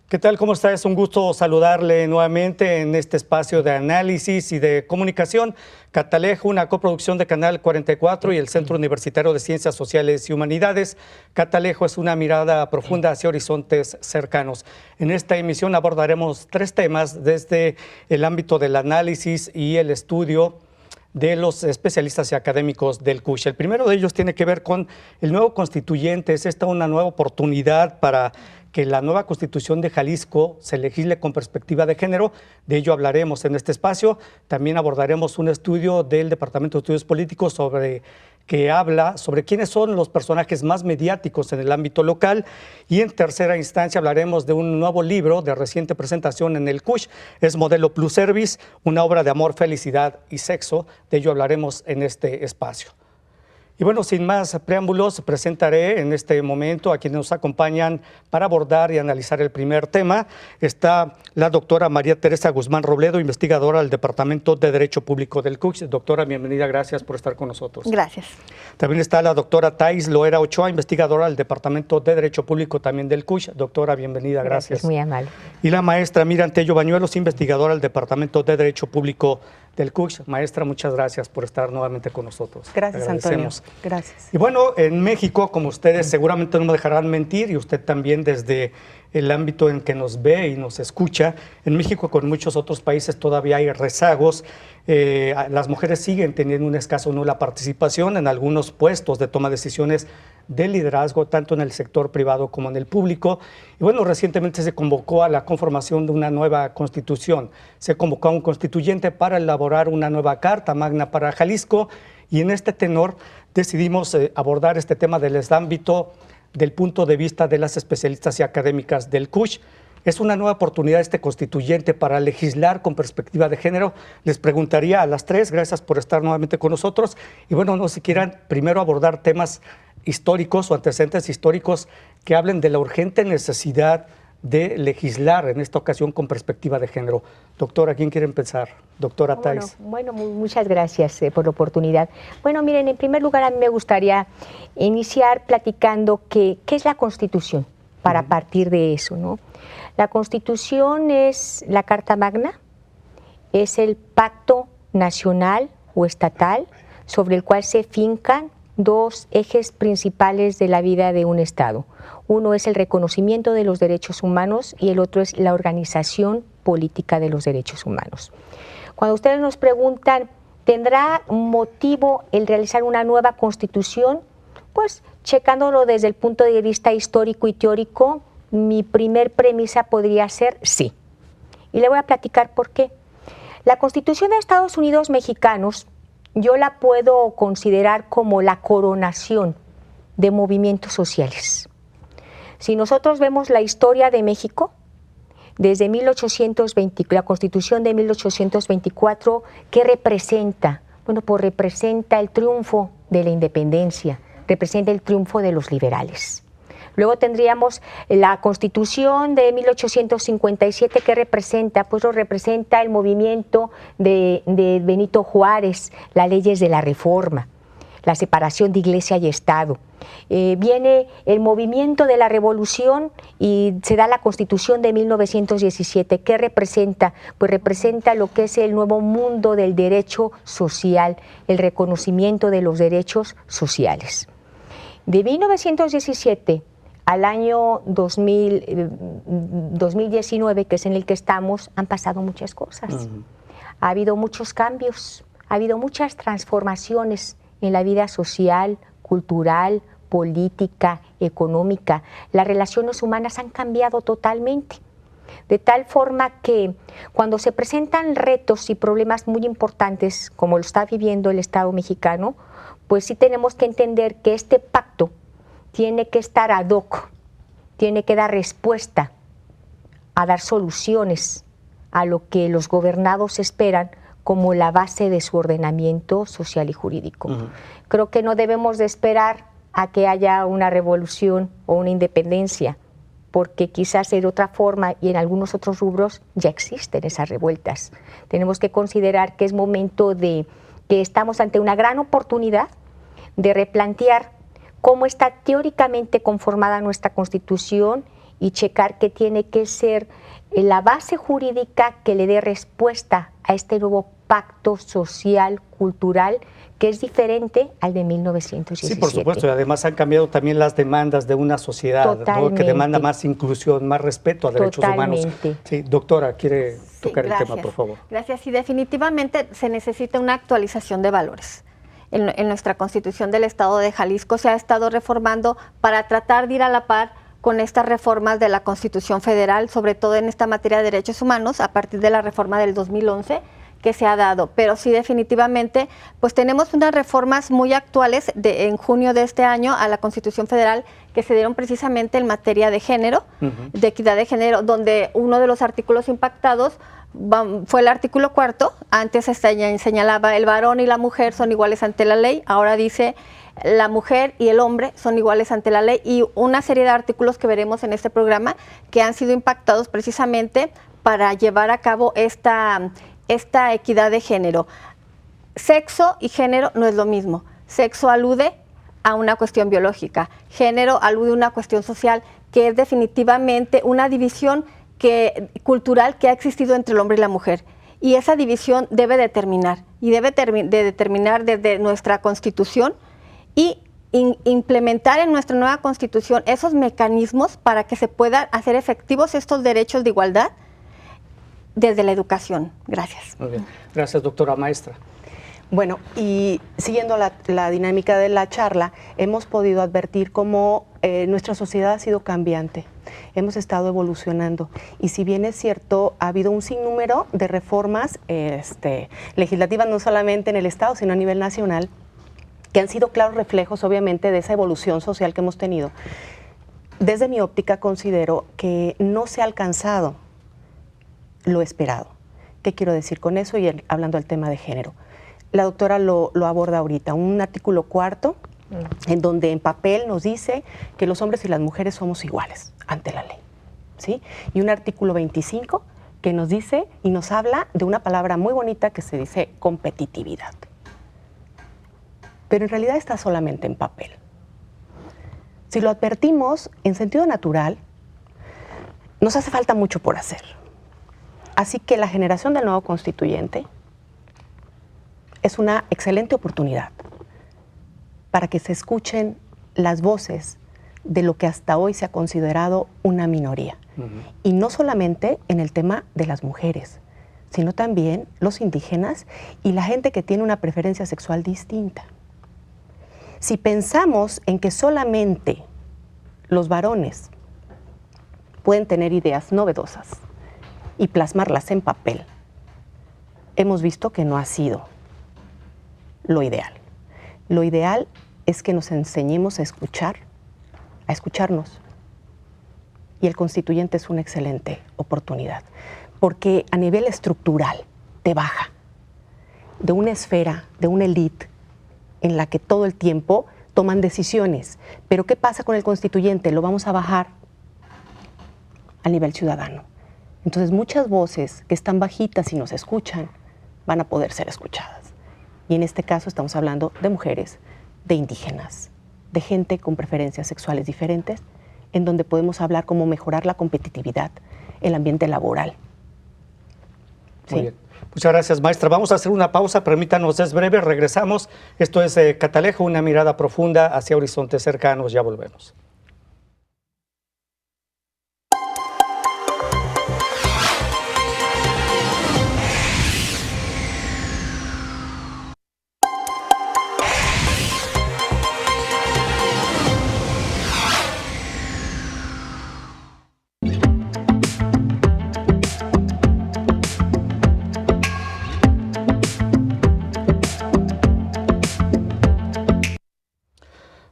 ¿Qué tal? ¿Cómo está? Es un gusto saludarle nuevamente en este espacio de análisis y de comunicación. Catalejo, una coproducción de Canal 44 y el Centro Universitario de Ciencias Sociales y Humanidades. Catalejo es una mirada profunda hacia horizontes cercanos. En esta emisión abordaremos 3 temas desde el ámbito del análisis y el estudio de los especialistas y académicos del CUSH. El primero de ellos tiene que ver con el nuevo constituyente. Es esta una nueva oportunidad para que la nueva Constitución de Jalisco se legisle con perspectiva de género. De ello hablaremos en este espacio. También abordaremos un estudio del Departamento de Estudios Políticos que habla sobre quiénes son los personajes más mediáticos en el ámbito local. Y en tercera instancia hablaremos de un nuevo libro de reciente presentación en el CUSH. Es Modelo Plus Service, una obra de amor, felicidad y sexo. De ello hablaremos en este espacio. Y bueno, sin más preámbulos, presentaré en este momento a quienes nos acompañan para abordar y analizar el primer tema. Está la doctora María Teresa Guzmán Robledo, investigadora del Departamento de Derecho Público del CUSH. Doctora, bienvenida, gracias por estar con nosotros. Gracias. También está la doctora Thais Loera Ochoa, investigadora del Departamento de Derecho Público también del CUSH. Doctora, bienvenida, gracias. Muy amable. Y la maestra Miriam Tello Bañuelos, investigadora del Departamento de Derecho Público del CUSH. Maestra, muchas gracias por estar nuevamente con nosotros. Gracias, Antonio. Gracias. Y bueno, en México, como ustedes seguramente no me dejarán mentir, y usted también desde el ámbito en que nos ve y nos escucha, en México con muchos otros países todavía hay rezagos. Las mujeres siguen teniendo una escasa o nula participación en algunos puestos de toma de decisiones de liderazgo, tanto en el sector privado como en el público. Y bueno, recientemente se convocó a la conformación de una nueva constitución. Se convocó a un constituyente para elaborar una nueva Carta Magna para Jalisco, y en este tenor decidimos abordar este tema del ámbito del punto de vista de las especialistas y académicas del CUSH. Es una nueva oportunidad este constituyente para legislar con perspectiva de género. Les preguntaría a las 3, gracias por estar nuevamente con nosotros. Y bueno, no sé si quieran primero abordar temas históricos o antecedentes históricos que hablen de la urgente necesidad de legislar en esta ocasión con perspectiva de género. Doctora, ¿quién quiere empezar? Doctora Thais. Bueno, muchas gracias por la oportunidad. Bueno, miren, en primer lugar a mí me gustaría iniciar platicando qué es la Constitución, para partir de eso, ¿no? La Constitución es la Carta Magna, es el pacto nacional o estatal sobre el cual se fincan 2 ejes principales de la vida de un Estado. Uno es el reconocimiento de los derechos humanos y el otro es la organización política de los derechos humanos. Cuando ustedes nos preguntan, ¿tendrá motivo el realizar una nueva Constitución? Pues checándolo desde el punto de vista histórico y teórico, mi primer premisa podría ser sí. Y le voy a platicar por qué. La Constitución de Estados Unidos mexicanos yo la puedo considerar como la coronación de movimientos sociales. Si nosotros vemos la historia de México, desde 1820, la Constitución de 1824, ¿qué representa? Bueno, pues representa el triunfo de la independencia, representa el triunfo de los liberales. Luego tendríamos la Constitución de 1857, ¿qué representa? Pues lo representa el movimiento de Benito Juárez, las leyes de la Reforma, la separación de Iglesia y Estado. Viene el movimiento de la Revolución y se da la Constitución de 1917. ¿Qué representa? Pues representa lo que es el nuevo mundo del derecho social, el reconocimiento de los derechos sociales. De 1917 al año 2019, que es en el que estamos, han pasado muchas cosas. Ha habido muchos cambios, ha habido muchas transformaciones en la vida social, cultural, política, económica. Las relaciones humanas han cambiado totalmente, de tal forma que cuando se presentan retos y problemas muy importantes, como lo está viviendo el Estado mexicano, pues sí tenemos que entender que este pacto tiene que estar ad hoc, tiene que dar respuesta, a dar soluciones a lo que los gobernados esperan como la base de su ordenamiento social y jurídico. Creo que no debemos de esperar a que haya una revolución o una independencia, porque quizás de otra forma y en algunos otros rubros ya existen esas revueltas. Tenemos que considerar que es momento de que estamos ante una gran oportunidad de replantear cómo está teóricamente conformada nuestra Constitución y checar que tiene que ser la base jurídica que le dé respuesta a este nuevo pacto social, cultural, que es diferente al de 1917. Sí, por supuesto, y además han cambiado también las demandas de una sociedad, ¿no?, que demanda más inclusión, más respeto a derechos humanos. Sí, doctora, ¿quiere tocar el tema, por favor? Gracias, y definitivamente se necesita una actualización de valores. En nuestra Constitución del Estado de Jalisco se ha estado reformando para tratar de ir a la par con estas reformas de la Constitución Federal, sobre todo en esta materia de derechos humanos, a partir de la reforma del 2011, que se ha dado, pero sí definitivamente pues tenemos unas reformas muy actuales en junio de este año a la Constitución Federal que se dieron precisamente en materia de género, de equidad de género, donde uno de los artículos impactados fue el artículo 4, antes señalaba el varón y la mujer son iguales ante la ley, ahora dice la mujer y el hombre son iguales ante la ley, y una serie de artículos que veremos en este programa que han sido impactados precisamente para llevar a cabo esta equidad de género. Sexo y género no es lo mismo. Sexo alude a una cuestión biológica, género alude a una cuestión social, que es definitivamente una división cultural que ha existido entre el hombre y la mujer. Y esa división debe de terminar, y debe de terminar desde nuestra Constitución y implementar en nuestra nueva Constitución esos mecanismos para que se puedan hacer efectivos estos derechos de igualdad desde la educación. Gracias. Muy bien. Gracias, doctora maestra. Bueno, y siguiendo la dinámica de la charla, hemos podido advertir cómo nuestra sociedad ha sido cambiante. Hemos estado evolucionando, y si bien es cierto, ha habido un sinnúmero de reformas legislativas, no solamente en el Estado, sino a nivel nacional, que han sido claros reflejos, obviamente, de esa evolución social que hemos tenido. Desde mi óptica, considero que no se ha alcanzado lo esperado. ¿Qué quiero decir con eso? Y hablando del tema de género. La doctora lo aborda ahorita, un artículo 4, en donde en papel nos dice que los hombres y las mujeres somos iguales ante la ley, ¿sí? Y un artículo 25 que nos dice y nos habla de una palabra muy bonita que se dice competitividad. Pero en realidad está solamente en papel. Si lo advertimos en sentido natural, nos hace falta mucho por hacer. Así que la generación del nuevo constituyente es una excelente oportunidad para que se escuchen las voces de lo que hasta hoy se ha considerado una minoría. Y no solamente en el tema de las mujeres, sino también los indígenas y la gente que tiene una preferencia sexual distinta. Si pensamos en que solamente los varones pueden tener ideas novedosas y plasmarlas en papel, hemos visto que no ha sido lo ideal. Lo ideal es que nos enseñemos a escucharnos. Y el constituyente es una excelente oportunidad, porque a nivel estructural te baja de una esfera, de una élite en la que todo el tiempo toman decisiones. Pero ¿qué pasa con el constituyente? Lo vamos a bajar a nivel ciudadano. Entonces muchas voces que están bajitas y nos escuchan van a poder ser escuchadas. Y en este caso estamos hablando de mujeres, de indígenas, de gente con preferencias sexuales diferentes, en donde podemos hablar cómo mejorar la competitividad, el ambiente laboral. Muy bien. Muchas gracias, maestra. Vamos a hacer una pausa, permítanos, es breve, regresamos. Esto es Catalejo, una mirada profunda hacia horizontes cercanos, ya volvemos.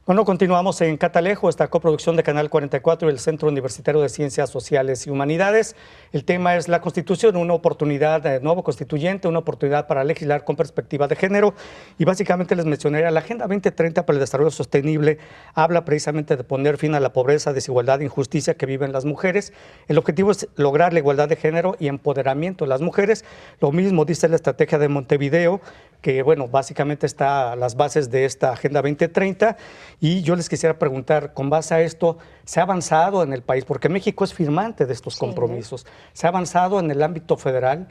Bueno, continuamos en Catalejo, esta coproducción de Canal 44 y el Centro Universitario de Ciencias Sociales y Humanidades. El tema es la Constitución, una oportunidad, nuevo constituyente, una oportunidad para legislar con perspectiva de género. Y básicamente les mencionaría, la Agenda 2030 para el Desarrollo Sostenible habla precisamente de poner fin a la pobreza, desigualdad e injusticia que viven las mujeres. El objetivo es lograr la igualdad de género y empoderamiento de las mujeres. Lo mismo dice la Estrategia de Montevideo, que bueno, básicamente está a las bases de esta Agenda 2030. Y yo les quisiera preguntar, con base a esto, ¿se ha avanzado en el país? Porque México es firmante de estos compromisos. ¿Se ha avanzado en el ámbito federal?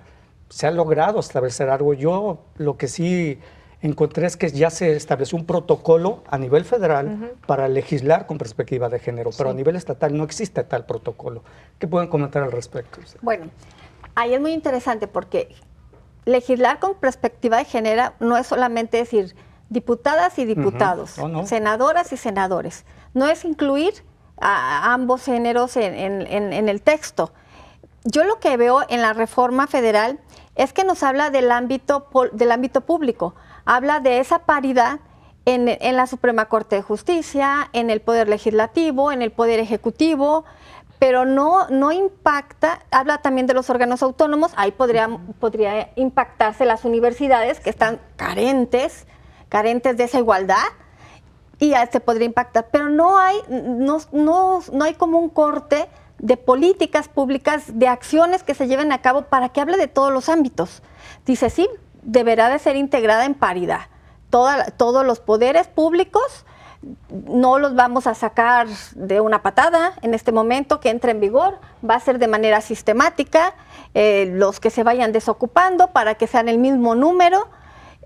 ¿Se ha logrado establecer algo? Yo lo que sí encontré es que ya se estableció un protocolo a nivel federal para legislar con perspectiva de género, pero a nivel estatal no existe tal protocolo. ¿Qué pueden comentar al respecto? Bueno, ahí es muy interesante porque legislar con perspectiva de género no es solamente decir diputadas y diputados, senadoras y senadores. No es incluir a ambos géneros en el texto. Yo lo que veo en la reforma federal es que nos habla del ámbito público, habla de esa paridad en la Suprema Corte de Justicia, en el Poder Legislativo, en el Poder Ejecutivo, pero no impacta, habla también de los órganos autónomos, ahí podría impactarse las universidades que están carentes de esa igualdad, y se podría impactar, pero no hay como un corte de políticas públicas, de acciones que se lleven a cabo para que hable de todos los ámbitos. Dice, sí, deberá de ser integrada en paridad. Todos los poderes públicos no los vamos a sacar de una patada en este momento que entre en vigor, va a ser de manera sistemática, los que se vayan desocupando para que sean el mismo número,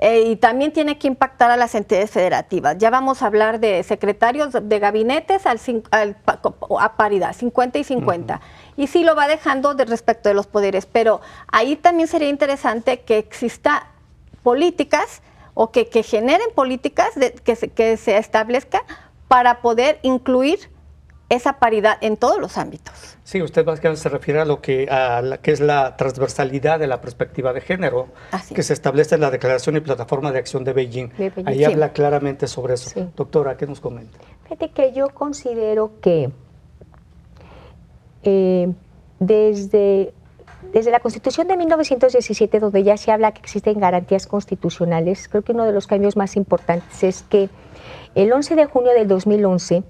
y también tiene que impactar a las entidades federativas. Ya vamos a hablar de secretarios de gabinetes a paridad, 50 y 50. Y sí lo va dejando respecto de los poderes, pero ahí también sería interesante que exista políticas o que generen políticas que se establezca para poder incluir esa paridad en todos los ámbitos. Sí, usted básicamente se refiere a lo que es la transversalidad de la perspectiva de género, que se establece en la Declaración y Plataforma de Acción de Beijing. Ahí habla claramente sobre eso. Sí. Doctora, ¿qué nos comenta? Fíjate que yo considero que desde la Constitución de 1917, donde ya se habla que existen garantías constitucionales, creo que uno de los cambios más importantes es que el 11 de junio del 2011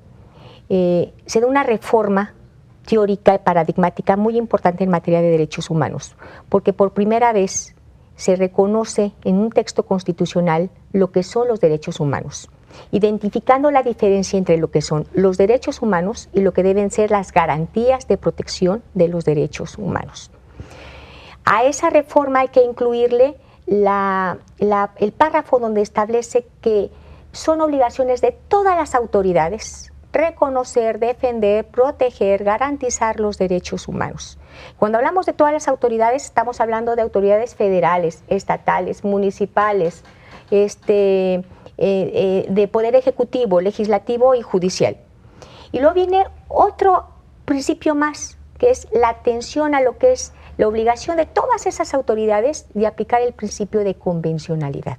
se da una reforma teórica y paradigmática muy importante en materia de derechos humanos, porque por primera vez se reconoce en un texto constitucional lo que son los derechos humanos, identificando la diferencia entre lo que son los derechos humanos y lo que deben ser las garantías de protección de los derechos humanos. A esa reforma hay que incluirle el párrafo donde establece que son obligaciones de todas las autoridades reconocer, defender, proteger, garantizar los derechos humanos. Cuando hablamos de todas las autoridades, estamos hablando de autoridades federales, estatales, municipales, de poder ejecutivo, legislativo y judicial. Y luego viene otro principio más, que es la atención a lo que es la obligación de todas esas autoridades de aplicar el principio de convencionalidad.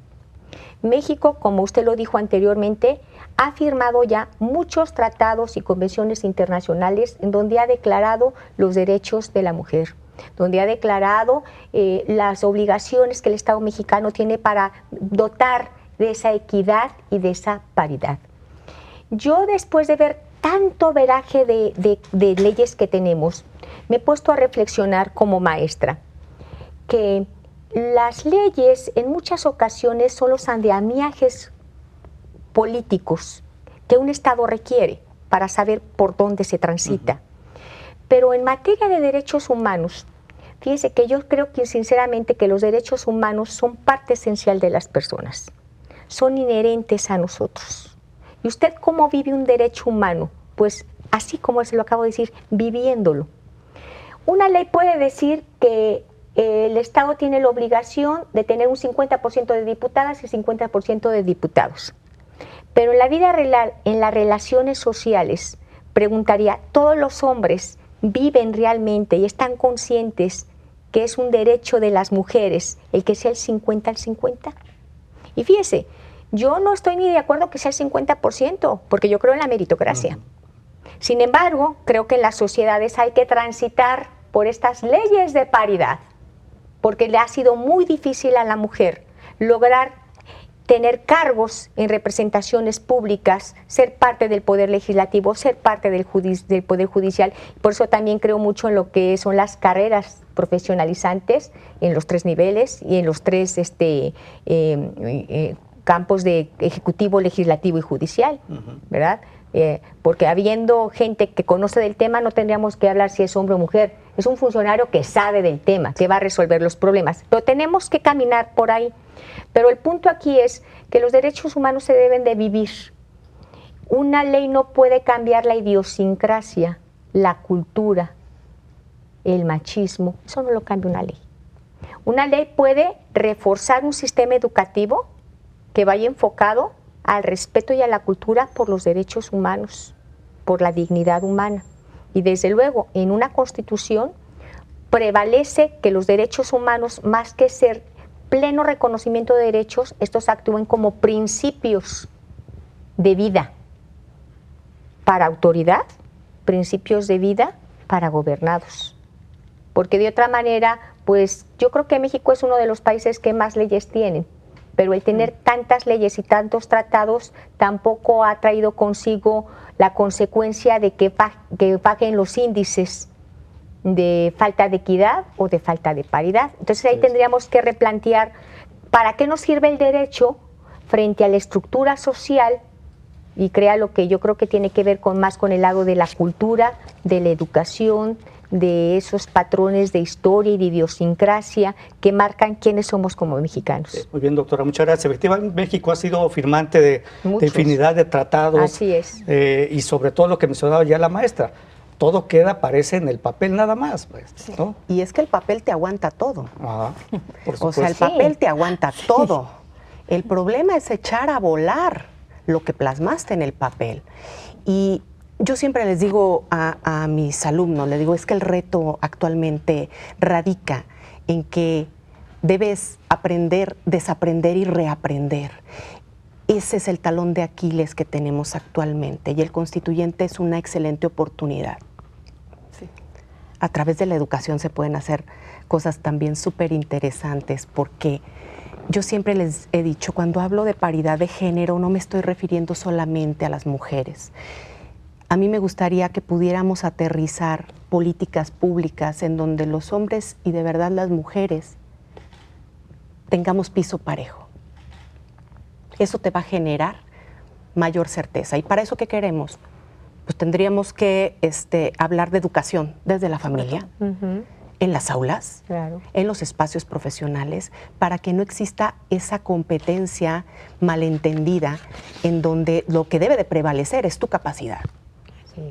México, como usted lo dijo anteriormente, ha firmado ya muchos tratados y convenciones internacionales en donde ha declarado los derechos de la mujer, donde ha declarado las obligaciones que el Estado mexicano tiene para dotar de esa equidad y de esa paridad. Yo, después de ver tanto veraje de leyes que tenemos, me he puesto a reflexionar como maestra que las leyes en muchas ocasiones son los andamiajes políticos que un Estado requiere para saber por dónde se transita. Pero en materia de derechos humanos, fíjese que yo creo que sinceramente que los derechos humanos son parte esencial de las personas, son inherentes a nosotros. ¿Y usted cómo vive un derecho humano? Pues así como se lo acabo de decir, viviéndolo. Una ley puede decir que el Estado tiene la obligación de tener un 50% de diputadas y 50% de diputados. Pero en la vida real, en las relaciones sociales, preguntaría, ¿todos los hombres viven realmente y están conscientes que es un derecho de las mujeres el que sea el 50 al 50? Y fíjese, yo no estoy ni de acuerdo que sea el 50%, porque yo creo en la meritocracia. Sin embargo, creo que en las sociedades hay que transitar por estas leyes de paridad, porque le ha sido muy difícil a la mujer lograr tener cargos en representaciones públicas, ser parte del poder legislativo, ser parte del poder judicial. Por eso también creo mucho en lo que son las carreras profesionalizantes en los 3 niveles y en los 3 campos de ejecutivo, legislativo y judicial, ¿verdad? Porque habiendo gente que conoce del tema, no tendríamos que hablar si es hombre o mujer. Es un funcionario que sabe del tema, que va a resolver los problemas. Pero tenemos que caminar por ahí. Pero el punto aquí es que los derechos humanos se deben de vivir. Una ley no puede cambiar la idiosincrasia, la cultura, el machismo. Eso no lo cambia una ley. Una ley puede reforzar un sistema educativo que vaya enfocado al respeto y a la cultura por los derechos humanos, por la dignidad humana. Y desde luego, en una constitución prevalece que los derechos humanos, más que ser pleno reconocimiento de derechos, estos actúen como principios de vida para autoridad, principios de vida para gobernados. Porque de otra manera, pues yo creo que México es uno de los países que más leyes tienen, pero el tener tantas leyes y tantos tratados tampoco ha traído consigo la consecuencia de que bajen los índices de falta de equidad o de falta de paridad. Entonces ahí tendríamos que replantear para qué nos sirve el derecho frente a la estructura social y crea lo que yo creo que tiene que ver más con el lado de la cultura, de la educación, de esos patrones de historia y de idiosincrasia que marcan quiénes somos como mexicanos. Muy bien, doctora, muchas gracias. Efectivamente, México ha sido firmante de infinidad de tratados. Así es. Y sobre todo lo que mencionaba ya la maestra, todo parece en el papel nada más, pues, ¿no? Y es que el papel te aguanta todo. Ajá, por supuesto. O sea, el papel te aguanta todo. El problema es echar a volar lo que plasmaste en el papel. Y yo siempre les digo a mis alumnos, les digo, es que el reto actualmente radica en que debes aprender, desaprender y reaprender. Ese es el talón de Aquiles que tenemos actualmente y el constituyente es una excelente oportunidad. Sí. A través de la educación se pueden hacer cosas también súper interesantes porque yo siempre les he dicho, cuando hablo de paridad de género no me estoy refiriendo solamente a las mujeres. A mí me gustaría que pudiéramos aterrizar políticas públicas en donde los hombres y de verdad las mujeres tengamos piso parejo. Eso te va a generar mayor certeza. ¿Y para eso qué queremos? Pues tendríamos que hablar de educación desde la familia, en las aulas, en los espacios profesionales, para que no exista esa competencia malentendida en donde lo que debe de prevalecer es tu capacidad.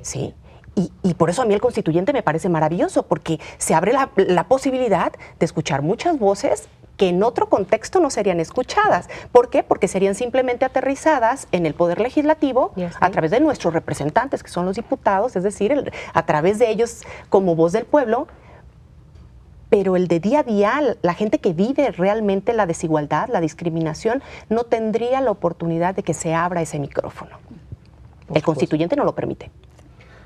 Sí. Y por eso a mí el constituyente me parece maravilloso, porque se abre la posibilidad de escuchar muchas voces que en otro contexto no serían escuchadas. ¿Por qué? Porque serían simplemente aterrizadas en el Poder Legislativo a través de nuestros representantes, que son los diputados, es decir, a través de ellos como voz del pueblo. Pero el de día a día, la gente que vive realmente la desigualdad, la discriminación, no tendría la oportunidad de que se abra ese micrófono. El constituyente no lo permite.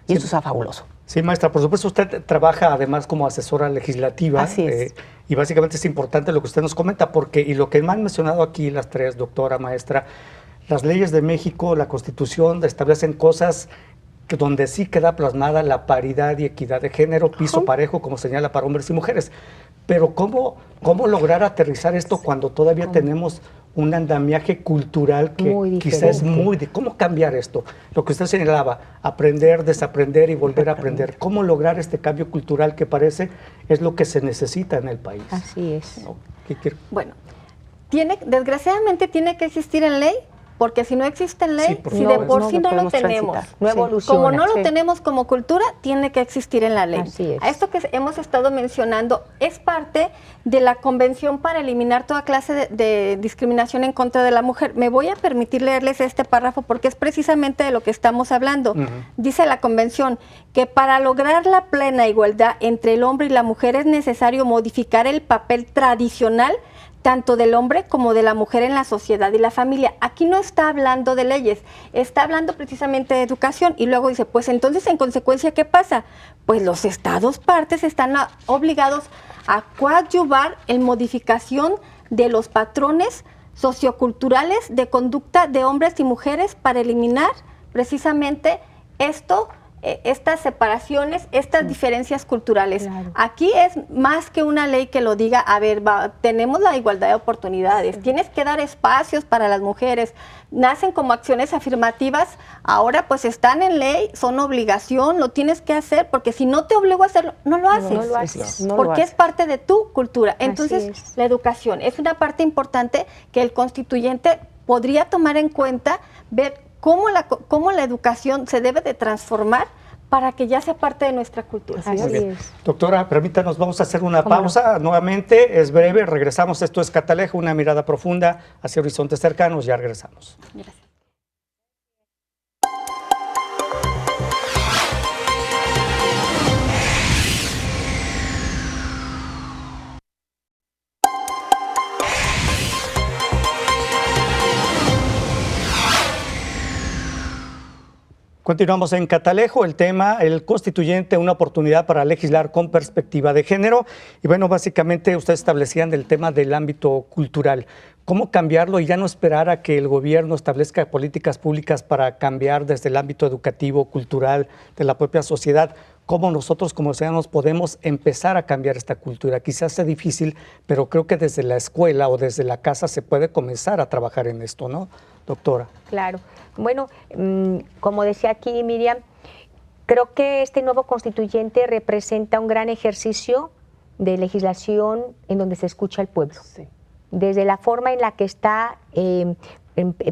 Y eso es fabuloso. Sí, maestra, por supuesto usted trabaja además como asesora legislativa. Así es. Y básicamente es importante lo que usted nos comenta, porque, y lo que me han mencionado aquí las tres, doctora, maestra, las leyes de México, la Constitución establecen cosas donde sí queda plasmada la paridad y equidad de género, piso parejo, como señala, para hombres y mujeres. Pero ¿cómo lograr aterrizar esto cuando todavía tenemos un andamiaje cultural que quizás es muy... ¿Cómo cambiar esto? Lo que usted señalaba, aprender, desaprender y volver a aprender. ¿Cómo lograr este cambio cultural que parece es lo que se necesita en el país? Así es. ¿No? Bueno, desgraciadamente tiene que existir en ley, porque si no existe en ley, si de por sí no lo tenemos, no evoluciona. Como no lo tenemos como cultura, tiene que existir en la ley. Así es. A esto que hemos estado mencionando es parte de la Convención para eliminar toda clase de discriminación en contra de la mujer. Me voy a permitir leerles este párrafo porque es precisamente de lo que estamos hablando. Dice la Convención que para lograr la plena igualdad entre el hombre y la mujer es necesario modificar el papel tradicional tanto del hombre como de la mujer en la sociedad y la familia. Aquí no está hablando de leyes, está hablando precisamente de educación. Y luego dice, pues entonces en consecuencia, ¿qué pasa? Pues los estados partes están obligados a coadyuvar en modificación de los patrones socioculturales de conducta de hombres y mujeres para eliminar precisamente esto estas separaciones, estas diferencias culturales. Claro. Aquí es más que una ley que lo diga, a ver, tenemos la igualdad de oportunidades, tienes que dar espacios para las mujeres, nacen como acciones afirmativas, ahora pues están en ley, son obligación, lo tienes que hacer, porque si no te obligo a hacerlo, no lo haces. No lo haces. No lo porque haces. es parte de tu cultura. Entonces, es. la educación es una parte importante que el constituyente podría tomar en cuenta, ver cómo la educación se debe de transformar para que ya sea parte de nuestra cultura. Así es. Doctora, permítanos, vamos a hacer una ¿Cómo pausa nuevamente, es breve, regresamos. Esto es Catalejo, una mirada profunda hacia horizontes cercanos, ya regresamos. Gracias. Continuamos en Catalejo, el tema, el constituyente, una oportunidad para legislar con perspectiva de género. Y bueno, básicamente ustedes establecían el tema del ámbito cultural. ¿Cómo cambiarlo y ya no esperar a que el gobierno establezca políticas públicas para cambiar desde el ámbito educativo, cultural, de la propia sociedad? ¿Cómo nosotros como ciudadanos podemos empezar a cambiar esta cultura? Quizás sea difícil, pero creo que desde la escuela o desde la casa se puede comenzar a trabajar en esto, ¿no, doctora? Claro. Bueno, como decía aquí Miriam, creo que este nuevo constituyente representa un gran ejercicio de legislación en donde se escucha al pueblo. Sí. Desde la forma en la que está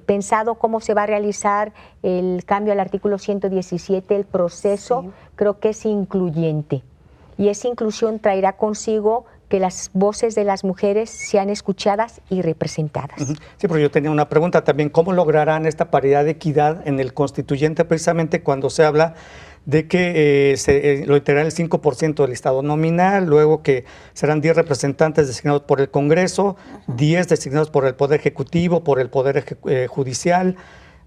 pensado cómo se va a realizar el cambio al artículo 117, el proceso, sí, creo que es incluyente. Y esa inclusión traerá consigo que las voces de las mujeres sean escuchadas y representadas. Sí, pero yo tenía una pregunta también, ¿cómo lograrán esta paridad de equidad en el constituyente precisamente cuando se habla de que lo integrará el 5% del listado nominal, luego que serán 10 representantes designados por el Congreso, 10 designados por el Poder Ejecutivo, por el Poder Judicial,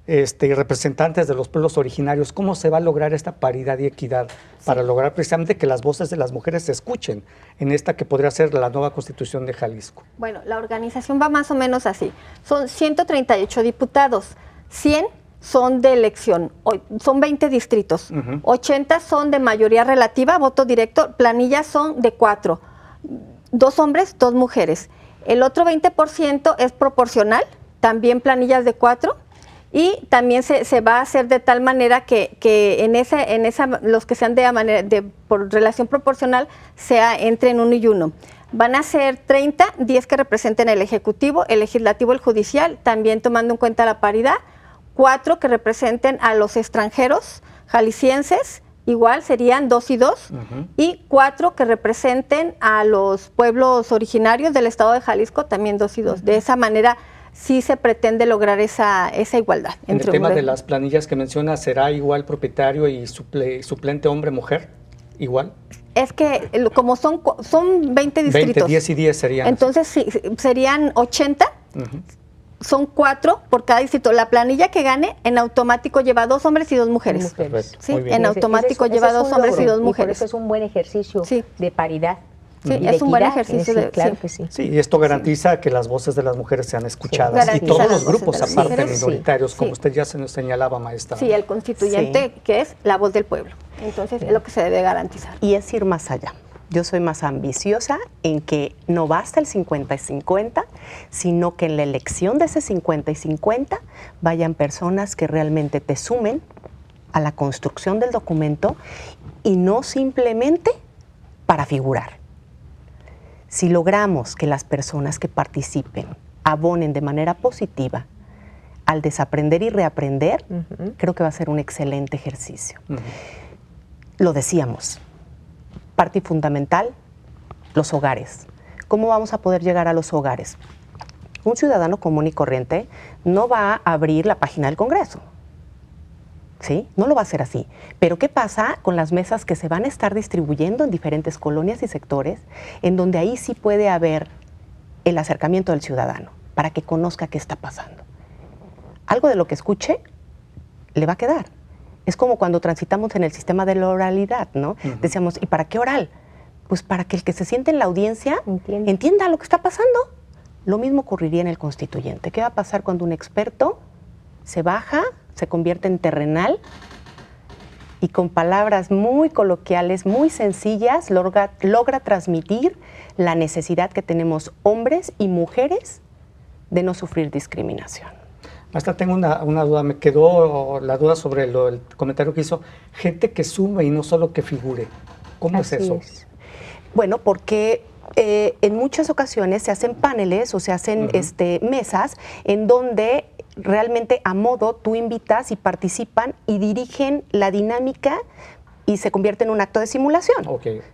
y representantes de los pueblos originarios? ¿Cómo se va a lograr esta paridad y equidad para lograr precisamente que las voces de las mujeres se escuchen en esta que podría ser la nueva Constitución de Jalisco? Bueno, la organización va más o menos así. Son 138 diputados, 100 son de elección, son 20 distritos, 80 son de mayoría relativa, voto directo, planillas son de 4, 2 hombres, 2 mujeres. El otro 20% es proporcional, también planillas de 4, y también se va a hacer de tal manera que en esa los que sean por relación proporcional entren 1 y 1. Van a ser 30, 10 que representen el Ejecutivo, el Legislativo, el Judicial, también tomando en cuenta la paridad, 4 que representen a los extranjeros jaliscienses, igual serían 2 y 2, y 4 que representen a los pueblos originarios del estado de Jalisco, también 2 y 2. De esa manera sí se pretende lograr esa igualdad. En el tema de las planillas que menciona, ¿será igual propietario y suplente hombre-mujer? ¿Igual? Es que como son 20 distritos. 20, 10 y 10 serían. Entonces sí, serían 80. Son 4 por cada distrito. La planilla que gane en automático lleva 2 hombres y 2 mujeres. Perfecto, sí, muy bien. en automático lleva 2 hombres y 2 mujeres. Por eso es un buen ejercicio de paridad. Sí, es un buen ejercicio. Claro que sí. Sí, y esto garantiza que las voces de las mujeres sean escuchadas. Y todos los grupos, aparte minoritarios, como usted ya se nos señalaba, maestra. Sí, el constituyente, que es la voz del pueblo. Entonces, es lo que se debe garantizar. Y es ir más allá. Yo soy más ambiciosa en que no basta el 50 y 50, sino que en la elección de ese 50 y 50 vayan personas que realmente te sumen a la construcción del documento y no simplemente para figurar. Si logramos que las personas que participen abonen de manera positiva al desaprender y reaprender, creo que va a ser un excelente ejercicio. Lo decíamos. Parte fundamental, los hogares. ¿Cómo vamos a poder llegar a los hogares? Un ciudadano común y corriente no va a abrir la página del Congreso, ¿sí? No lo va a hacer así. Pero ¿qué pasa con las mesas que se van a estar distribuyendo en diferentes colonias y sectores, en donde ahí sí puede haber el acercamiento del ciudadano, para que conozca qué está pasando? Algo de lo que escuche le va a quedar. Es como cuando transitamos en el sistema de la oralidad, ¿no? Decíamos, ¿y para qué oral? Pues para que el que se siente en la audiencia entienda lo que está pasando. Lo mismo ocurriría en el constituyente. ¿Qué va a pasar cuando un experto se baja, se convierte en terrenal y con palabras muy coloquiales, muy sencillas, logra transmitir la necesidad que tenemos hombres y mujeres de no sufrir discriminación. Maestra, tengo una duda, me quedó la duda sobre el comentario que hizo, gente que suma y no solo que figure. ¿Cómo es eso? Bueno, porque en muchas ocasiones se hacen paneles o se hacen mesas en donde realmente a modo tú invitas y participan y dirigen la dinámica y se convierte en un acto de simulación.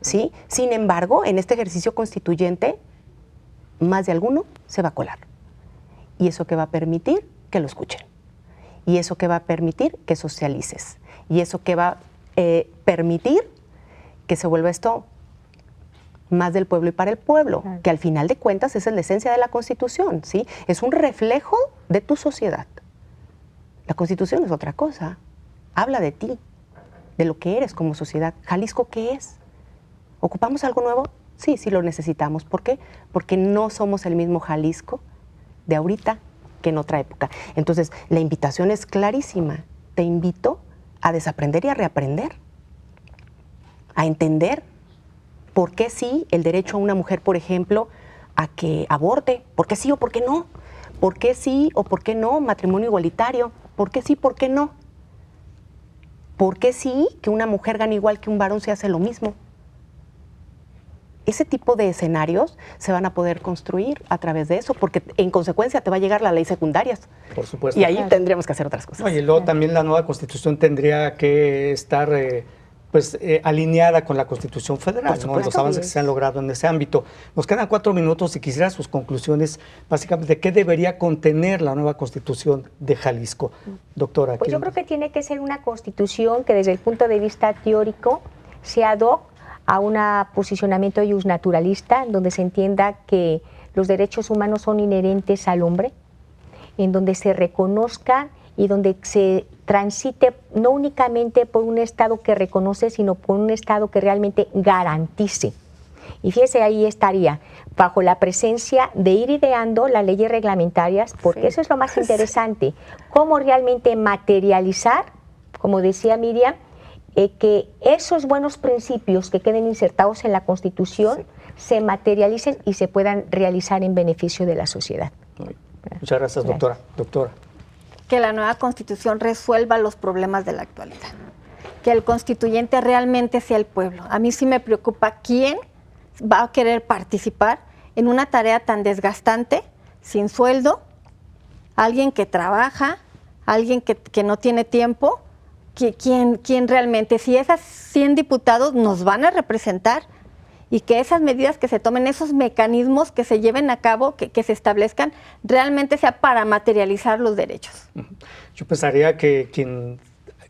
¿Sí? Sin embargo, en este ejercicio constituyente, más de alguno se va a colar. ¿Y eso qué va a permitir? Que lo escuchen. ¿Y eso qué va a permitir? Que socialices. ¿Y eso qué va a permitir? Que se vuelva esto más del pueblo y para el pueblo, que al final de cuentas esa es la esencia de la Constitución, ¿sí? Es un reflejo de tu sociedad. La Constitución es otra cosa. Habla de ti, de lo que eres como sociedad. ¿Jalisco qué es? ¿Ocupamos algo nuevo? Sí, sí lo necesitamos. ¿Por qué? Porque no somos el mismo Jalisco de ahorita que en otra época. Entonces, la invitación es clarísima. Te invito a desaprender y a reaprender, a entender por qué sí el derecho a una mujer, por ejemplo, a que aborte, por qué sí o por qué no, por qué sí o por qué no matrimonio igualitario, por qué sí, por qué no, por qué sí que una mujer gane igual que un varón se hace lo mismo. Ese tipo de escenarios se van a poder construir a través de eso, porque en consecuencia te va a llegar la ley secundarias. Por supuesto. Y ahí tendríamos que hacer otras cosas. No, y luego también la nueva Constitución tendría que estar alineada con la Constitución Federal, ¿no? Los avances que se han logrado en ese ámbito. Nos quedan 4 minutos y quisiera sus conclusiones, básicamente, de qué debería contener la nueva Constitución de Jalisco. Doctora. Pues yo creo que tiene que ser una Constitución que desde el punto de vista teórico sea ad hoc a un posicionamiento justnaturalista, donde se entienda que los derechos humanos son inherentes al hombre, en donde se reconozca y donde se transite no únicamente por un Estado que reconoce, sino por un Estado que realmente garantice. Y fíjese, ahí estaría, bajo la presencia de ir ideando las leyes reglamentarias, porque eso es lo más interesante, cómo realmente materializar, como decía Miriam, que esos buenos principios que queden insertados en la Constitución se materialicen y se puedan realizar en beneficio de la sociedad. Muchas gracias, doctora. Doctora. Que la nueva Constitución resuelva los problemas de la actualidad. Que el constituyente realmente sea el pueblo. A mí sí me preocupa quién va a querer participar en una tarea tan desgastante, sin sueldo, alguien que trabaja, alguien que no tiene tiempo. ¿Quién realmente? Si esas 100 diputados nos van a representar y que esas medidas que se tomen, esos mecanismos que se lleven a cabo, que se establezcan, realmente sea para materializar los derechos. Yo pensaría que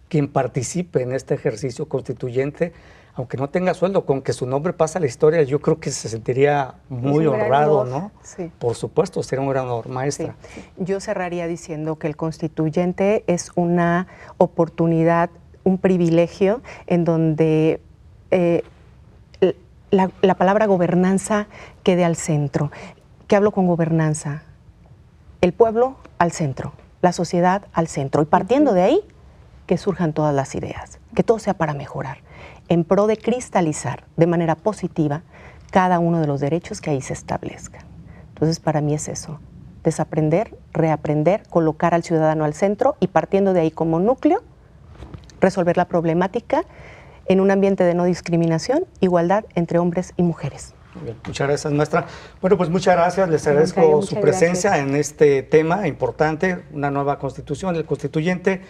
quien participe en este ejercicio constituyente, aunque no tenga sueldo, con que su nombre pase a la historia, yo creo que se sentiría muy honrado, ¿no? Sí. Por supuesto, sería un gran honor, maestra. Sí. Yo cerraría diciendo que el constituyente es una oportunidad, un privilegio en donde la palabra gobernanza quede al centro. ¿Qué hablo con gobernanza? El pueblo al centro, la sociedad al centro. Y partiendo de ahí, que surjan todas las ideas, que todo sea para mejorar, en pro de cristalizar de manera positiva cada uno de los derechos que ahí se establezcan. Entonces, para mí es eso, desaprender, reaprender, colocar al ciudadano al centro y partiendo de ahí como núcleo, resolver la problemática en un ambiente de no discriminación, igualdad entre hombres y mujeres. Muy bien, muchas gracias, maestra. Bueno, pues muchas gracias, les agradezco su presencia en este tema importante, una nueva constitución, el constituyente,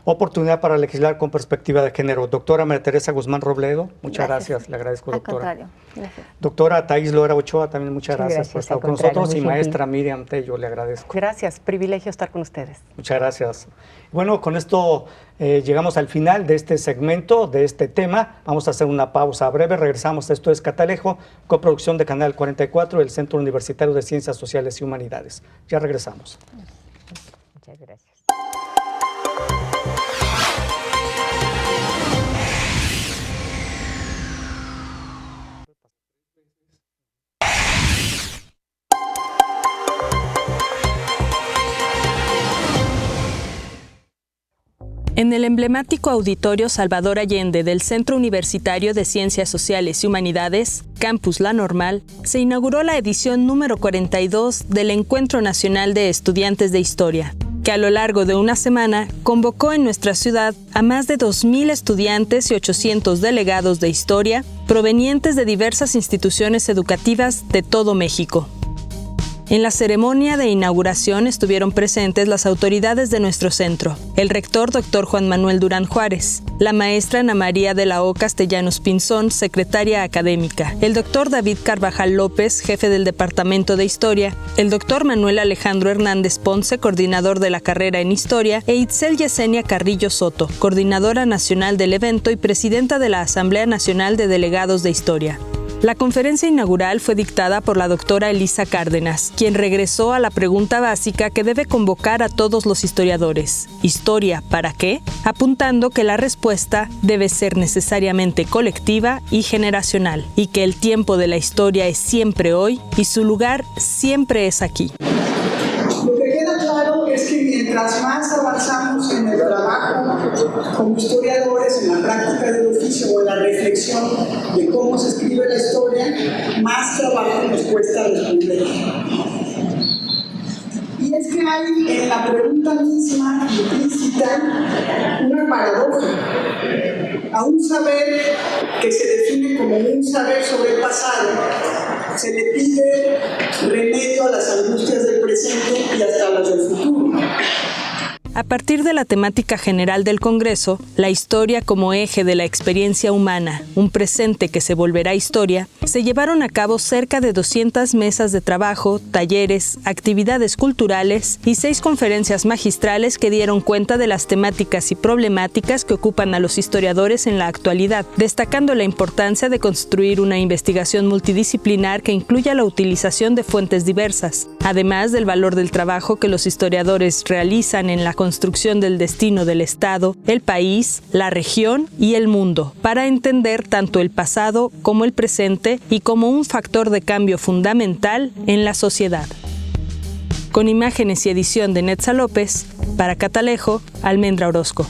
oportunidad para legislar con perspectiva de género. Doctora María Teresa Guzmán Robledo, muchas gracias, le agradezco, doctora. Al contrario, gracias. Doctora Thais Lora Ochoa, también muchas gracias por estar con nosotros. Y maestra Miriam Tello, le agradezco. Gracias, privilegio estar con ustedes. Muchas gracias. Bueno, con esto llegamos al final de este segmento, de este tema. Vamos a hacer una pausa breve, regresamos. Esto es Catalejo, coproducción de Canal 44 y el Centro Universitario de Ciencias Sociales y Humanidades. Ya regresamos. Muchas gracias. En el emblemático Auditorio Salvador Allende del Centro Universitario de Ciencias Sociales y Humanidades, Campus La Normal, se inauguró la edición número 42 del Encuentro Nacional de Estudiantes de Historia, que a lo largo de una semana convocó en nuestra ciudad a más de 2,000 estudiantes y 800 delegados de historia provenientes de diversas instituciones educativas de todo México. En la ceremonia de inauguración estuvieron presentes las autoridades de nuestro centro, el rector Dr. Juan Manuel Durán Juárez, la maestra Ana María de la O. Castellanos Pinzón, secretaria académica, el Dr. David Carvajal López, jefe del Departamento de Historia, el Dr. Manuel Alejandro Hernández Ponce, coordinador de la carrera en Historia, e Itzel Yesenia Carrillo Soto, coordinadora nacional del evento y presidenta de la Asamblea Nacional de Delegados de Historia. La conferencia inaugural fue dictada por la doctora Elisa Cárdenas, quien regresó a la pregunta básica que debe convocar a todos los historiadores: ¿historia para qué?, apuntando que la respuesta debe ser necesariamente colectiva y generacional, y que el tiempo de la historia es siempre hoy y su lugar siempre es aquí. Lo que queda claro es que mientras más avanzamos en el trabajo como historiadores, en la práctica del oficio o en la reflexión de cómo se escribe la historia, más trabajo nos cuesta responder. Y es que hay en la pregunta misma implícita una paradoja. A un saber que se define como un saber sobre el pasado, se le pide remedio a las angustias del presente y hasta las del futuro. A partir de la temática general del Congreso, la historia como eje de la experiencia humana, un presente que se volverá historia, se llevaron a cabo cerca de 200 mesas de trabajo, talleres, actividades culturales y 6 conferencias magistrales que dieron cuenta de las temáticas y problemáticas que ocupan a los historiadores en la actualidad, destacando la importancia de construir una investigación multidisciplinar que incluya la utilización de fuentes diversas, además del valor del trabajo que los historiadores realizan en la construcción del destino del Estado, el país, la región y el mundo, para entender tanto el pasado como el presente y como un factor de cambio fundamental en la sociedad. Con imágenes y edición de Netza López, para Catalejo, Almendra Orozco.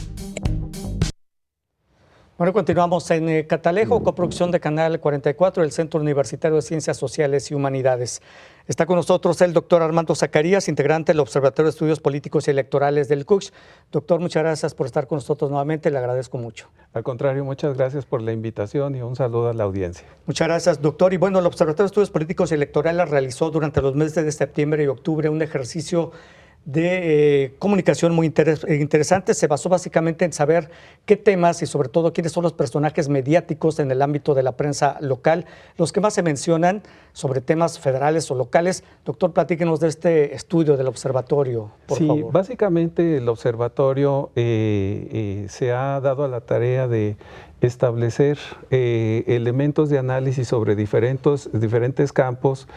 Bueno, continuamos en Catalejo, coproducción de Canal 44, del Centro Universitario de Ciencias Sociales y Humanidades. Está con nosotros el doctor Armando Zacarías, integrante del Observatorio de Estudios Políticos y Electorales del CUCH. Doctor, muchas gracias por estar con nosotros nuevamente, le agradezco mucho. Al contrario, muchas gracias por la invitación y un saludo a la audiencia. Muchas gracias, doctor. Y bueno, el Observatorio de Estudios Políticos y Electorales realizó durante los meses de septiembre y octubre un ejercicio de comunicación muy interesante. Se basó básicamente en saber qué temas y sobre todo quiénes son los personajes mediáticos en el ámbito de la prensa local, los que más se mencionan sobre temas federales o locales. Doctor, platíquenos de este estudio del observatorio, por favor. Sí, básicamente el observatorio se ha dado a la tarea de establecer elementos de análisis sobre diferentes campos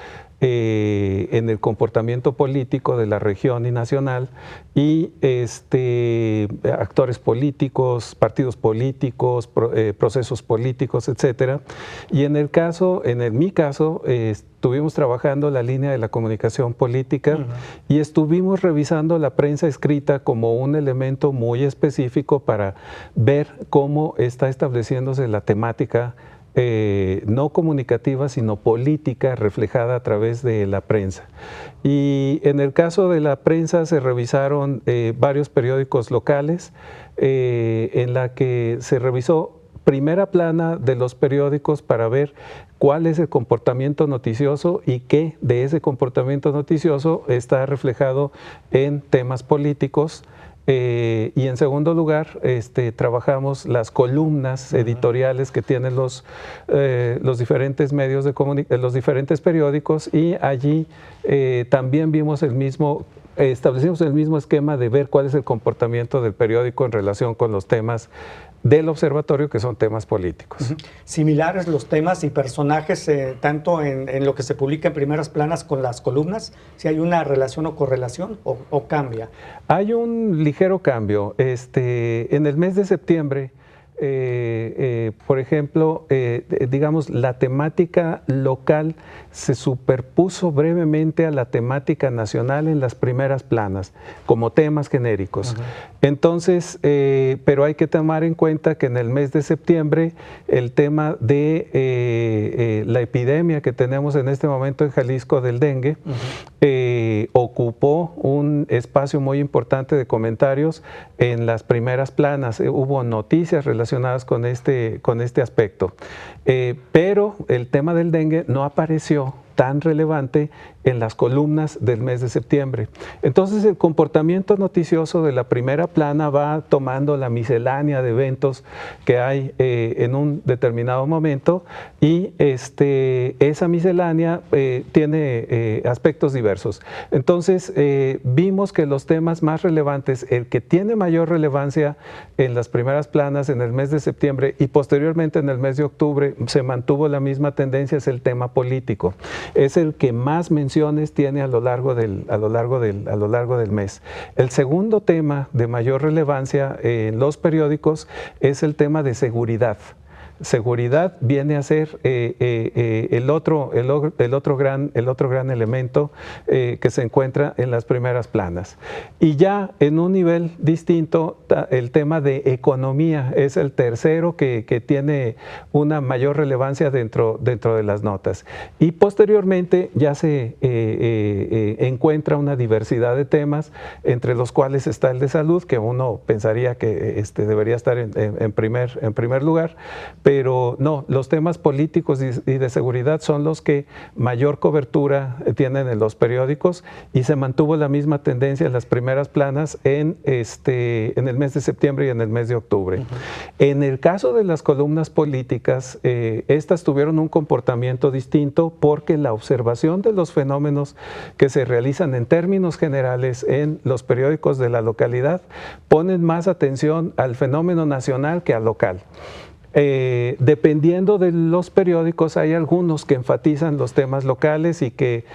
en el comportamiento político de la región y nacional, y actores políticos, partidos políticos, procesos políticos, etcétera. Y en mi caso, estuvimos trabajando la línea de la comunicación política y estuvimos revisando la prensa escrita como un elemento muy específico para ver cómo está estableciéndose la temática no comunicativa, sino política, reflejada a través de la prensa. Y en el caso de la prensa se revisaron varios periódicos locales, en la que se revisó primera plana de los periódicos para ver cuál es el comportamiento noticioso y qué de ese comportamiento noticioso está reflejado en temas políticos. Y en segundo lugar, trabajamos las columnas editoriales que tienen los diferentes medios los diferentes periódicos, y allí también vimos establecimos el mismo esquema de ver cuál es el comportamiento del periódico en relación con los temas del observatorio, que son temas políticos. Similares los temas y personajes, tanto en lo que se publica en primeras planas con las columnas, si hay una relación o correlación o cambia. Hay un ligero cambio. En el mes de septiembre por ejemplo, digamos, la temática local se superpuso brevemente a la temática nacional en las primeras planas, como temas genéricos. Entonces, pero hay que tomar en cuenta que en el mes de septiembre el tema de la epidemia que tenemos en este momento en Jalisco del dengue ocupó un espacio muy importante de comentarios en las primeras planas. Hubo noticias relacionadas con este aspecto. Pero el tema del dengue no apareció tan relevante en las columnas del mes de septiembre. Entonces el comportamiento noticioso de la primera plana va tomando la miscelánea de eventos que hay en un determinado momento y esa miscelánea tiene aspectos diversos. Entonces vimos que los temas más relevantes, el que tiene mayor relevancia en las primeras planas en el mes de septiembre y posteriormente en el mes de octubre se mantuvo la misma tendencia, es el tema político. Es el que más menciones tiene a lo largo del mes. El segundo tema de mayor relevancia en los periódicos es el tema de seguridad. Seguridad viene a ser el otro gran elemento que se encuentra en las primeras planas. Y ya en un nivel distinto, el tema de economía es el tercero que tiene una mayor relevancia dentro de las notas. Y posteriormente ya se encuentra una diversidad de temas, entre los cuales está el de salud, que uno pensaría que debería estar en primer lugar, pero no, los temas políticos y de seguridad son los que mayor cobertura tienen en los periódicos y se mantuvo la misma tendencia en las primeras planas en el mes de septiembre y en el mes de octubre. En el caso de las columnas políticas, estas tuvieron un comportamiento distinto porque la observación de los fenómenos que se realizan en términos generales en los periódicos de la localidad ponen más atención al fenómeno nacional que al local. Dependiendo de los periódicos, hay algunos que enfatizan los temas locales y que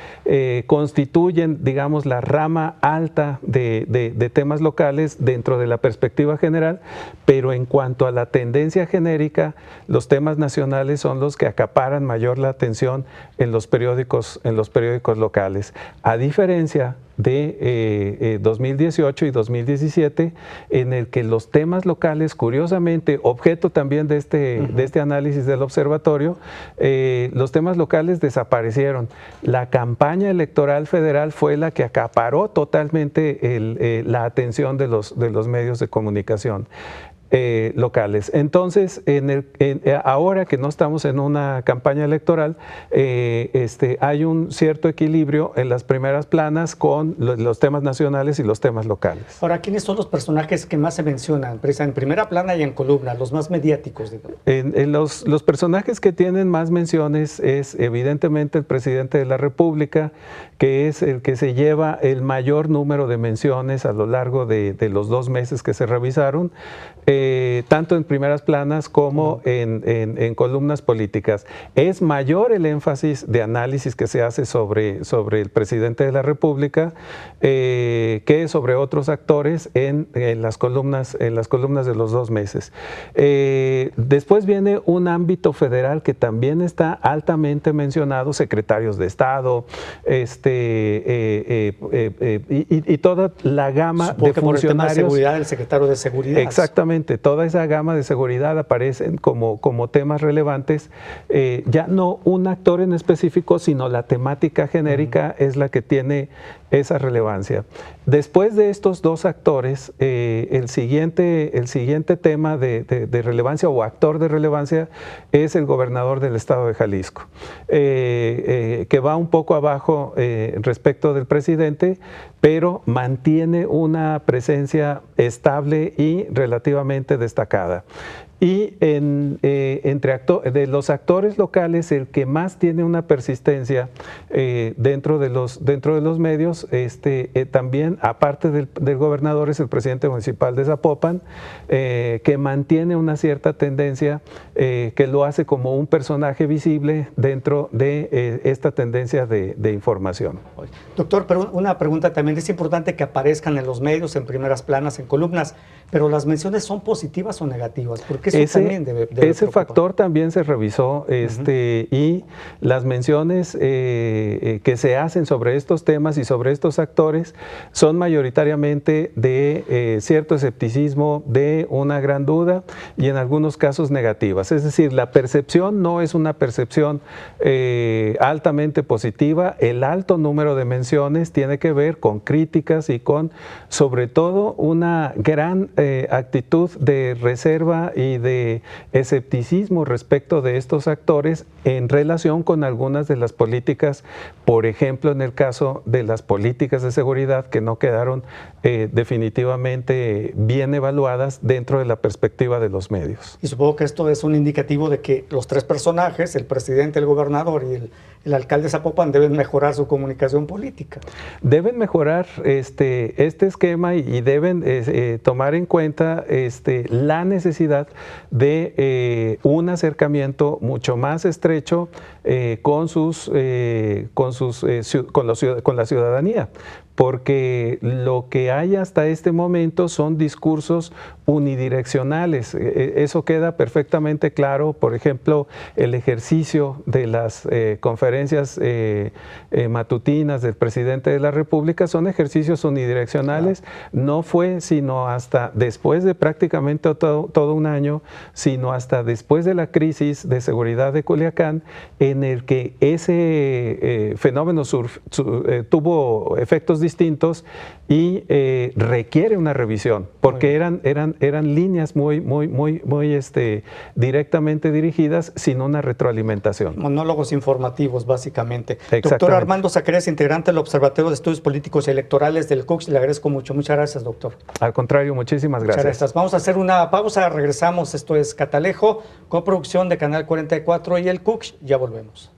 constituyen, digamos, la rama alta de temas locales dentro de la perspectiva general, pero en cuanto a la tendencia genérica, los temas nacionales son los que acaparan mayor la atención en los periódicos locales. A diferencia de 2018 y 2017, en el que los temas locales, curiosamente, objeto también de este análisis del observatorio, los temas locales desaparecieron. La campaña electoral federal fue la que acaparó totalmente la atención de los medios de comunicación locales. Entonces, ahora que no estamos en una campaña electoral, hay un cierto equilibrio en las primeras planas con los temas nacionales y los temas locales. Ahora, ¿quiénes son los personajes que más se mencionan en primera plana y en columna, los más mediáticos? Los personajes que tienen más menciones es evidentemente el presidente de la República, que es el que se lleva el mayor número de menciones a lo largo de los 2 meses que se revisaron, tanto en primeras planas como en columnas políticas. Es mayor el énfasis de análisis que se hace sobre el presidente de la República que sobre otros actores en las columnas de los 2 meses. Después viene un ámbito federal que también está altamente mencionado, secretarios de Estado, y toda la gama de funcionarios. Por el tema de seguridad, el secretario de Seguridad. Exactamente, toda esa gama de seguridad aparecen como temas relevantes. Ya no un actor en específico, sino la temática genérica es la que tiene esa relevancia. Después de estos 2 actores, el siguiente tema de relevancia o actor de relevancia es el gobernador del estado de Jalisco, que va un poco abajo respecto del presidente, pero mantiene una presencia estable y relativamente destacada. Y de los actores locales, el que más tiene una persistencia dentro de los medios, también, aparte del gobernador, es el presidente municipal de Zapopan, que mantiene una cierta tendencia que lo hace como un personaje visible dentro de esta tendencia de información. Doctor, pero una pregunta también. Es importante que aparezcan en los medios, en primeras planas, en columnas, pero ¿las menciones son positivas o negativas? ¿Por qué ese factor también se revisó y las menciones que se hacen sobre estos temas y sobre estos actores son mayoritariamente de cierto escepticismo, de una gran duda y en algunos casos negativas. Es decir, la percepción no es una percepción altamente positiva. El alto número de menciones tiene que ver con críticas y con, sobre todo, una gran actitud de reserva y de escepticismo respecto de estos actores en relación con algunas de las políticas, por ejemplo, en el caso de las políticas de seguridad que no quedaron definitivamente bien evaluadas dentro de la perspectiva de los medios. Y supongo que esto es un indicativo de que los tres personajes, el presidente, el gobernador y el alcalde de Zapopan, deben mejorar su comunicación política. Deben mejorar este esquema y deben tomar en cuenta la necesidad de un acercamiento mucho más estrecho con la ciudadanía, porque lo que hay hasta este momento son discursos unidireccionales. Eso queda perfectamente claro. Por ejemplo, el ejercicio de las conferencias matutinas del presidente de la República son ejercicios unidireccionales. No fue sino hasta después de prácticamente todo un año, sino hasta después de la crisis de seguridad de Culiacán, en el que ese fenómeno tuvo efectos distintos y requiere una revisión, porque eran líneas muy directamente dirigidas sin una retroalimentación. Monólogos informativos, básicamente. Doctor Armando Zacarías, integrante del Observatorio de Estudios Políticos y Electorales del CUCH, le agradezco mucho. Muchas gracias, doctor. Al contrario, muchísimas gracias. Muchas gracias. Vamos a hacer una pausa, regresamos. Esto es Catalejo, coproducción de Canal 44 y el CUCH. Ya volvemos.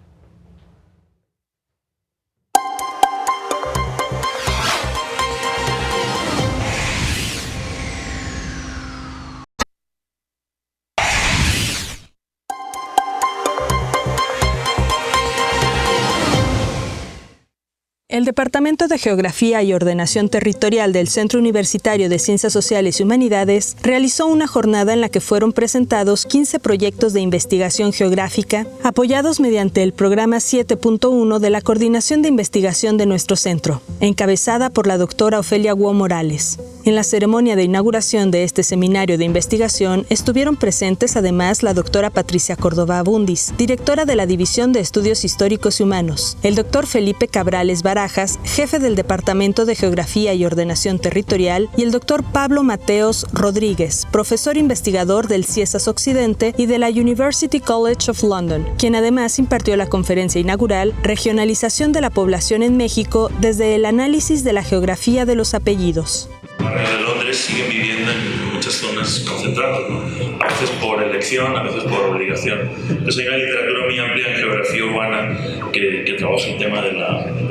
El Departamento de Geografía y Ordenación Territorial del Centro Universitario de Ciencias Sociales y Humanidades realizó una jornada en la que fueron presentados 15 proyectos de investigación geográfica apoyados mediante el programa 7.1 de la Coordinación de Investigación de nuestro centro, encabezada por la doctora Ofelia Guo Morales. En la ceremonia de inauguración de este seminario de investigación estuvieron presentes además la doctora Patricia Córdoba Abundis, directora de la División de Estudios Históricos y Humanos, el doctor Felipe Cabrales Barajas, jefe del Departamento de Geografía y Ordenación Territorial, y el doctor Pablo Mateos Rodríguez, profesor investigador del CIESAS Occidente y de la University College of London, quien además impartió la conferencia inaugural Regionalización de la población en México desde el análisis de la geografía de los apellidos. De Londres siguen viviendo en muchas zonas concentradas, ¿no? A veces por elección, a veces por obligación. Entonces hay una literatura muy amplia en geografía urbana que trabaja el tema de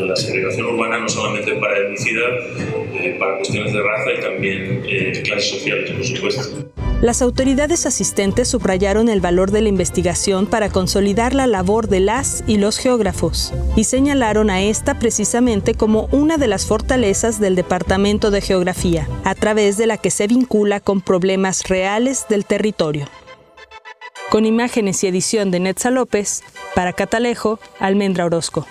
la segregación urbana, no solamente para etnicidad, para cuestiones de raza y también clases sociales, por supuesto. Las autoridades asistentes subrayaron el valor de la investigación para consolidar la labor de las y los geógrafos y señalaron a esta precisamente como una de las fortalezas del Departamento de Geografía, a través de la que se vincula con problemas reales del territorio. Con imágenes y edición de Netza López, para Catalejo, Almendra Orozco.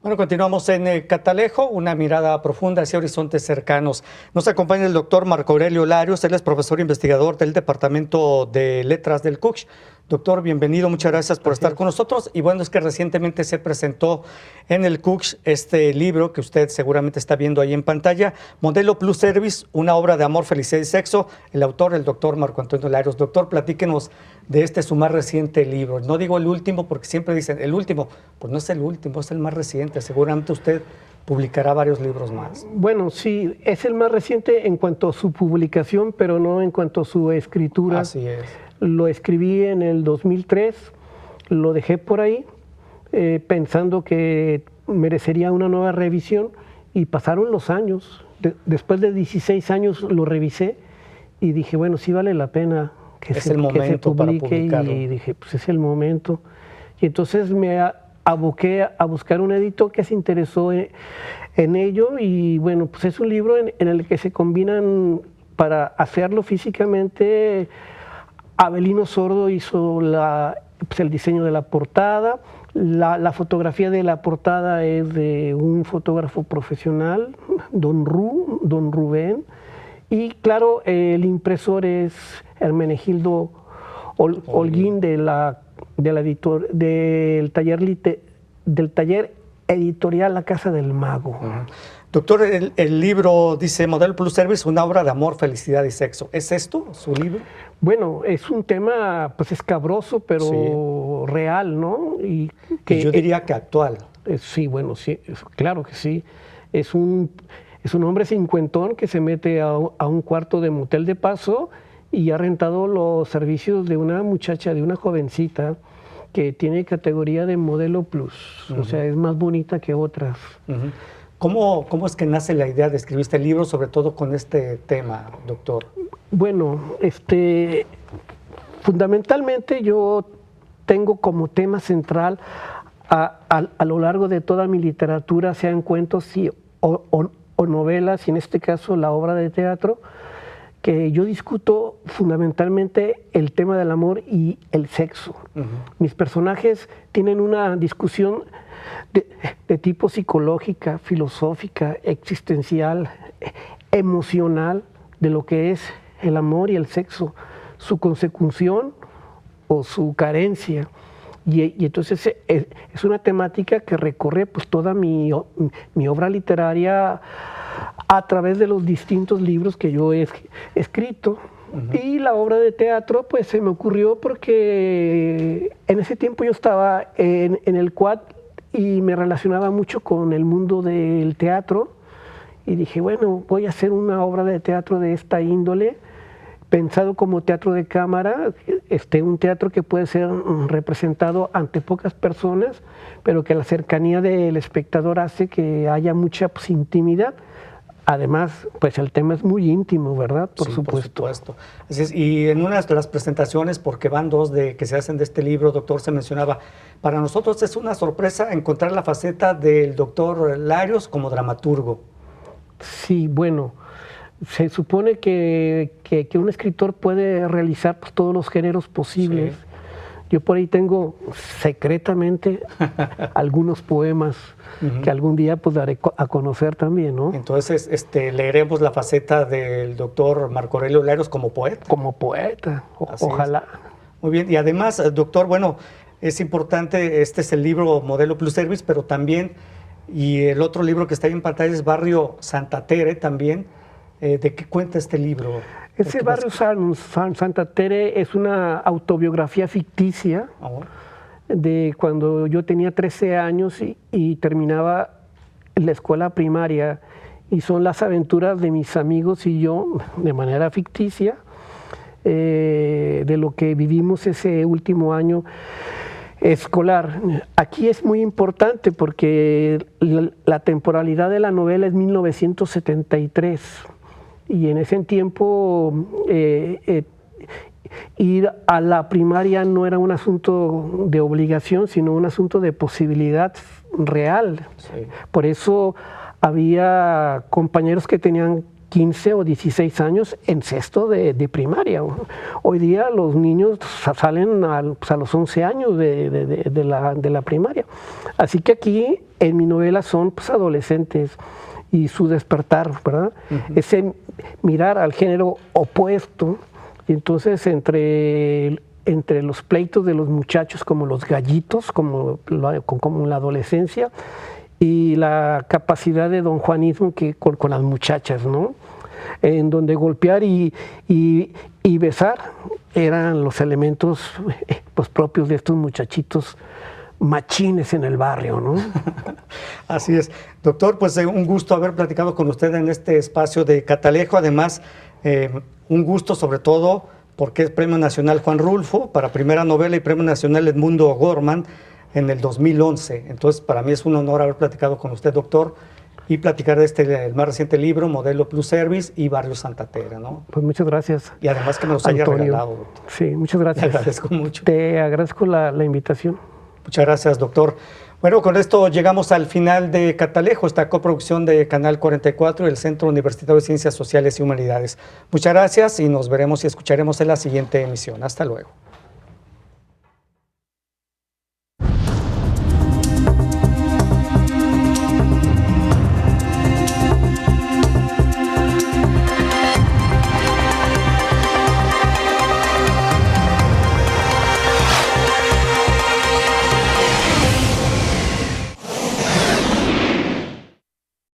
Bueno, continuamos en Catalejo, una mirada profunda hacia horizontes cercanos. Nos acompaña el doctor Marco Aurelio Larios, él es profesor investigador del Departamento de Letras del CUCH. Doctor, bienvenido, muchas gracias por estar con nosotros. Y bueno, es que recientemente se presentó en el CUCH este libro que usted seguramente está viendo ahí en pantalla, Modelo Plus Service, una obra de amor, felicidad y sexo. El autor, el doctor Marco Antonio Larios. Doctor, platíquenos de su más reciente libro. No digo el último porque siempre dicen el último. Pues no es el último, es el más reciente. Seguramente usted publicará varios libros más. Bueno, sí, es el más reciente en cuanto a su publicación, pero no en cuanto a su escritura. Así es. Lo escribí en el 2003, lo dejé por ahí pensando que merecería una nueva revisión y pasaron los años. Después de 16 años lo revisé y dije, bueno, sí vale la pena que se publique, y dije, pues es el momento. Y entonces me aboqué a buscar un editor que se interesó en ello y bueno, pues es un libro en el que se combinan, para hacerlo físicamente, Abelino Sordo hizo el diseño de la portada. La fotografía de la portada es de un fotógrafo profesional, don Rubén. Y claro, el impresor es Hermenegildo Holguín del taller editorial La Casa del Mago. Doctor, el libro dice Modelo Plus Service, una obra de amor, felicidad y sexo. ¿Es esto su libro? Bueno, es un tema pues escabroso, pero real, ¿no? Y yo diría que actual. Sí, bueno, sí, claro que sí. Es un hombre cincuentón que se mete a un cuarto de motel de paso y ha rentado los servicios de una muchacha, de una jovencita que tiene categoría de modelo plus. O sea, es más bonita que otras. ¿Cómo es que nace la idea de escribir este libro, sobre todo con este tema, doctor? Bueno, fundamentalmente yo tengo como tema central a lo largo de toda mi literatura, sean cuentos o novelas, y en este caso la obra de teatro, que yo discuto fundamentalmente el tema del amor y el sexo. Mis personajes tienen una discusión de tipo psicológica, filosófica, existencial, emocional, de lo que es el amor y el sexo, su consecución o su carencia. Y entonces es una temática que recorre pues toda mi obra literaria a través de los distintos libros que yo he escrito. Y la obra de teatro pues se me ocurrió porque en ese tiempo yo estaba en el Quad y me relacionaba mucho con el mundo del teatro y dije, bueno, voy a hacer una obra de teatro de esta índole, pensado como teatro de cámara, un teatro que puede ser representado ante pocas personas, pero que la cercanía del espectador hace que haya mucha pues, intimidad. Además, pues el tema es muy íntimo, ¿verdad? Por supuesto. Así es, y en una de las presentaciones, porque van dos que se hacen de este libro, doctor, se mencionaba, para nosotros es una sorpresa encontrar la faceta del doctor Larios como dramaturgo. Sí, bueno, se supone que un escritor puede realizar pues, todos los géneros posibles. Sí. Yo por ahí tengo secretamente algunos poemas que algún día pues daré a conocer también, ¿no? Entonces, leeremos la faceta del doctor Marco Aurelio Larios como poeta. Como poeta, ojalá. Muy bien, y además, doctor, bueno, es importante, este es el libro Modelo Plus Service, pero también, y el otro libro que está ahí en pantalla es Barrio Santa Tere también. ¿De qué cuenta este libro? Ese Barrio Santa Tere es una autobiografía ficticia de cuando yo tenía 13 años y terminaba la escuela primaria, y son las aventuras de mis amigos y yo, de manera ficticia, de lo que vivimos ese último año escolar. Aquí es muy importante porque la temporalidad de la novela es 1973. Y en ese tiempo ir a la primaria no era un asunto de obligación, sino un asunto de posibilidad real. Sí. Por eso había compañeros que tenían 15 o 16 años en sexto de primaria. Hoy día los niños salen a los 11 años de la primaria. Así que aquí en mi novela son pues, adolescentes y su despertar, ¿verdad? Ese mirar al género opuesto, y entonces entre los pleitos de los muchachos como los gallitos, como en la adolescencia, y la capacidad de don Juanismo que con las muchachas, ¿no? En donde golpear y besar eran los elementos pues, propios de estos muchachitos machines en el barrio, ¿no? Así es. Doctor, pues un gusto haber platicado con usted en este espacio de Catalejo. Además, un gusto sobre todo porque es Premio Nacional Juan Rulfo para primera novela y Premio Nacional Edmundo Gorman en el 2011. Entonces, para mí es un honor haber platicado con usted, doctor, y platicar de el más reciente libro, Modelo Plus Service y Barrio Santa Tere, ¿no? Pues muchas gracias. Y además que nos haya regalado, doctor. Sí, muchas gracias. Te agradezco mucho. Te agradezco la invitación. Muchas gracias, doctor. Bueno, con esto llegamos al final de Catalejo, esta coproducción de Canal 44 y el Centro Universitario de Ciencias Sociales y Humanidades. Muchas gracias y nos veremos y escucharemos en la siguiente emisión. Hasta luego.